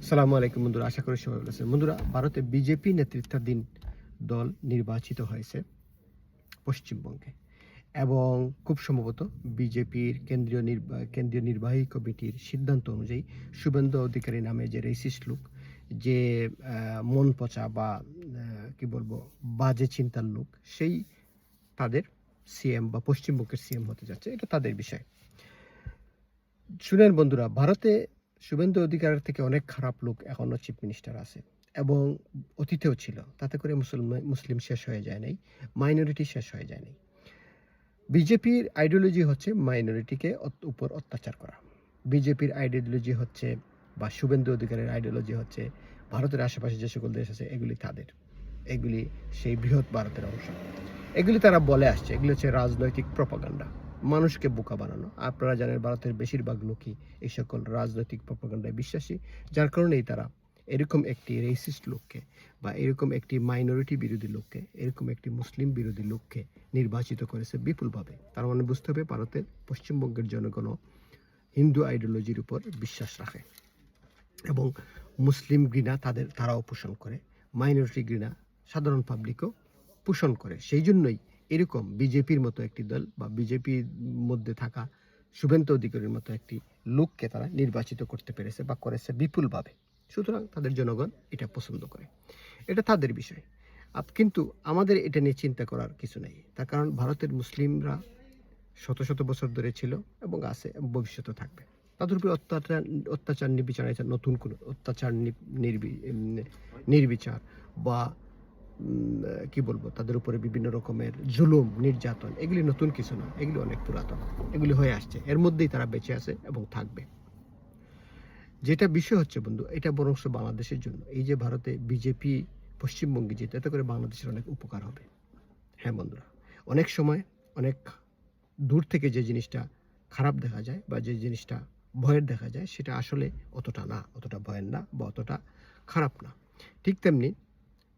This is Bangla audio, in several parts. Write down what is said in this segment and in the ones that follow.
সালামু আলাইকুম বন্ধুরা, আশা করি সবাই ভালো আছেন। বন্ধুরা, ভারতে বিজেপি নেতৃত্বাধীন দল নির্বাচিত হয়েছে পশ্চিমবঙ্গে, এবং খুব সম্ভবত বিজেপির কেন্দ্রীয় নির্বাহী কমিটির সিদ্ধান্ত অনুযায়ী শুভেন্দু অধিকারী নামে যে রেসিস্ট লোক, যে মন পচা বা কি বলবো বাজে চিন্তার লোক, সেই তাদের সিএম বা পশ্চিমবঙ্গের সিএম হতে যাচ্ছে। এটা তাদের বিষয়। শুনেন বন্ধুরা, ভারতে শুভেন্দু অধিকারের থেকে অনেক খারাপ লোক এখনও চিফ মিনিস্টার আছে, এবং অতীতেও ছিল। তাতে করে মুসলিম শেষ হয়ে যায় নাই, মাইনরিটি শেষ হয়ে যায় নাই। বিজেপির আইডিওলজি হচ্ছে মাইনরিটিকে উপর অত্যাচার করা। বিজেপির আইডিওলজি হচ্ছে, বা শুভেন্দু অধিকারের আইডিওলজি হচ্ছে, ভারতের আশেপাশে যে সকল দেশ আছে এগুলি তাদের, এগুলি সেই বৃহৎ ভারতের অংশ। এগুলি তারা বলে আসছে, এগুলি হচ্ছে রাজনৈতিক প্রপাগান্ডা, মানুষকে বোকা বানানো। আপনারা জানেন ভারতের বেশিরভাগ লোকই এই সকল রাজনৈতিক প্রপাগান্ডায় বিশ্বাসী, যার কারণেই তারা এরকম একটি রেসিস্ট লোককে, বা এরকম একটি মাইনরিটি বিরোধী লোককে, এরকম একটি মুসলিম বিরোধী লোককে নির্বাচিত করেছে বিপুলভাবে। তার মানে বুঝতে হবে ভারতের পশ্চিমবঙ্গের জনগণও হিন্দু আইডিওলজির উপর বিশ্বাস রাখে, এবং মুসলিম ঘৃণা তারাও পোষণ করে, মাইনরিটি ঘৃণা সাধারণ পাবলিকও পোষণ করে। সেই জন্যই এরকম বিজেপির মতো একটি দল, বা বিজেপির মধ্যে থাকা শুভেন্দু অধিকারীর মতো একটি লোককে তারা নির্বাচিত করতে পেরেছে বা করেছে বিপুলভাবে। সুতরাং তাদের জনগণ এটা পছন্দ করে, এটা তাদের বিষয়। কিন্তু আমাদের এটা নিয়ে চিন্তা করার কিছু নেই। তার কারণ ভারতের মুসলিমরা শত শত বছর ধরে ছিল এবং আছে, ভবিষ্যতে থাকবে। তাদের উপরে অত্যাচার নির্বিচার, নতুন কোনো অত্যাচার নির্বিচার বা কি বলবো, তাদের উপরে বিভিন্ন রকমের জুলুম নির্যাতন, এগুলি নতুন কিছু না, এগুলি অনেক পুরাতন, এগুলি হয়ে আসছে, এর মধ্যেই তারা বেঁচে আছে এবং থাকবে। যেটা বিষয় হচ্ছে বন্ধু, এটা বরংস বাংলাদেশের জন্য, এই যে ভারতে বিজেপি পশ্চিমবঙ্গে যেতে, এতে করে বাংলাদেশের অনেক উপকার হবে। হ্যাঁ বন্ধুরা, অনেক সময় অনেক দূর থেকে যে জিনিসটা খারাপ দেখা যায় বা যে জিনিসটা ভয়ের দেখা যায়, সেটা আসলে অতটা ভয়ের না বা অতটা খারাপ না। ঠিক তেমনি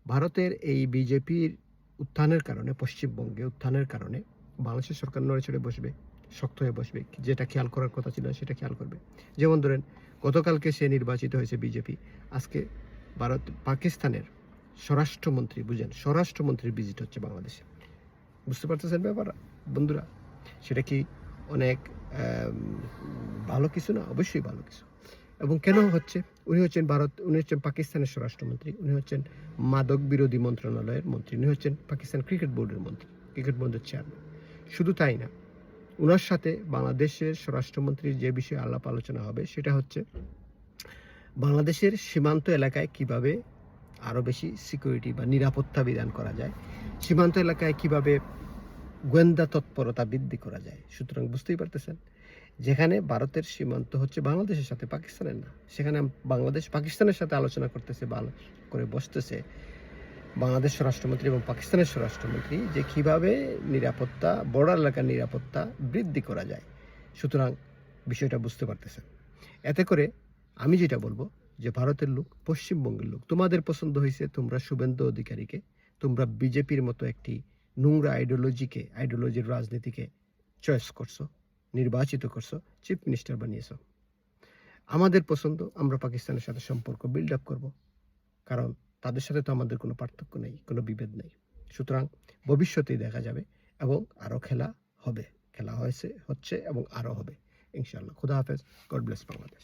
ভারতের এই বিজেপির উত্থানের কারণে, পশ্চিমবঙ্গে উত্থানের কারণে বাংলাদেশের সরকার নড়ে চড়ে বসবে, শক্ত হয়ে বসবে। যেটা খেয়াল করার কথা ছিল সেটা খেয়াল করবে। যেমন ধরেন, গতকালকে সে নির্বাচিত হয়েছে বিজেপি, আজকে পাকিস্তানের স্বরাষ্ট্রমন্ত্রীর ভিজিট হচ্ছে বাংলাদেশে। বুঝতে পারতেছেন ব্যাপার বন্ধুরা? সেটা কি অনেক ভালো কিছু না? অবশ্যই ভালো কিছু। এবং কেন হচ্ছে? উনি হচ্ছেন পাকিস্তানের স্বরাষ্ট্রমন্ত্রী, উনি হচ্ছেন মাদক বিরোধী মন্ত্রণালয়ের মন্ত্রী, উনি হচ্ছেন পাকিস্তান ক্রিকেট বোর্ডের চেয়ারম্যান। শুধু তাই না, ওনার সাথে বাংলাদেশের স্বরাষ্ট্রমন্ত্রীর যে বিষয়ে আলাপ আলোচনা হবে, সেটা হচ্ছে বাংলাদেশের সীমান্ত এলাকায় কিভাবে আরও বেশি সিকিউরিটি বা নিরাপত্তা বিধান করা যায়, সীমান্ত এলাকায় কিভাবে গোয়েন্দা তৎপরতা বৃদ্ধি করা যায়। সুতরাং বুঝতেই পারতেছেন, যেখানে ভারতের সীমান্ত হচ্ছে বাংলাদেশের সাথে, পাকিস্তানের না, সেখানে বাংলাদেশ পাকিস্তানের সাথে আলোচনা করতেছে, করে বসতেছে বাংলাদেশ স্বরাষ্ট্রমন্ত্রী এবং পাকিস্তানের স্বরাষ্ট্রমন্ত্রী, যে কিভাবে বর্ডার এলাকার নিরাপত্তা বৃদ্ধি করা যায়। সুতরাং বিষয়টা বুঝতে পারতেছেন। এতে করে আমি যেটা বলবো, যে ভারতের লোক, পশ্চিমবঙ্গের লোক, তোমাদের পছন্দ হয়েছে, তোমরা শুভেন্দু অধিকারীকে, তোমরা বিজেপির মতো একটি নোংরা আইডিওলজির রাজনীতিকে চয়েস করছো, নির্বাচিত করছো, চিফ মিনিস্টার বানিয়েছো। আমাদের পছন্দ, আমরা পাকিস্তানের সাথে সম্পর্ক বিল্ড আপ করবো, কারণ তাদের সাথে তো আমাদের কোনো পার্থক্য নেই, কোনো বিভেদ নেই। সুতরাং ভবিষ্যতেই দেখা যাবে, এবং আরও খেলা হচ্ছে এবং আরও হবে ইনশাআল্লাহ। খুদা হাফেজ। God bless Bangladesh.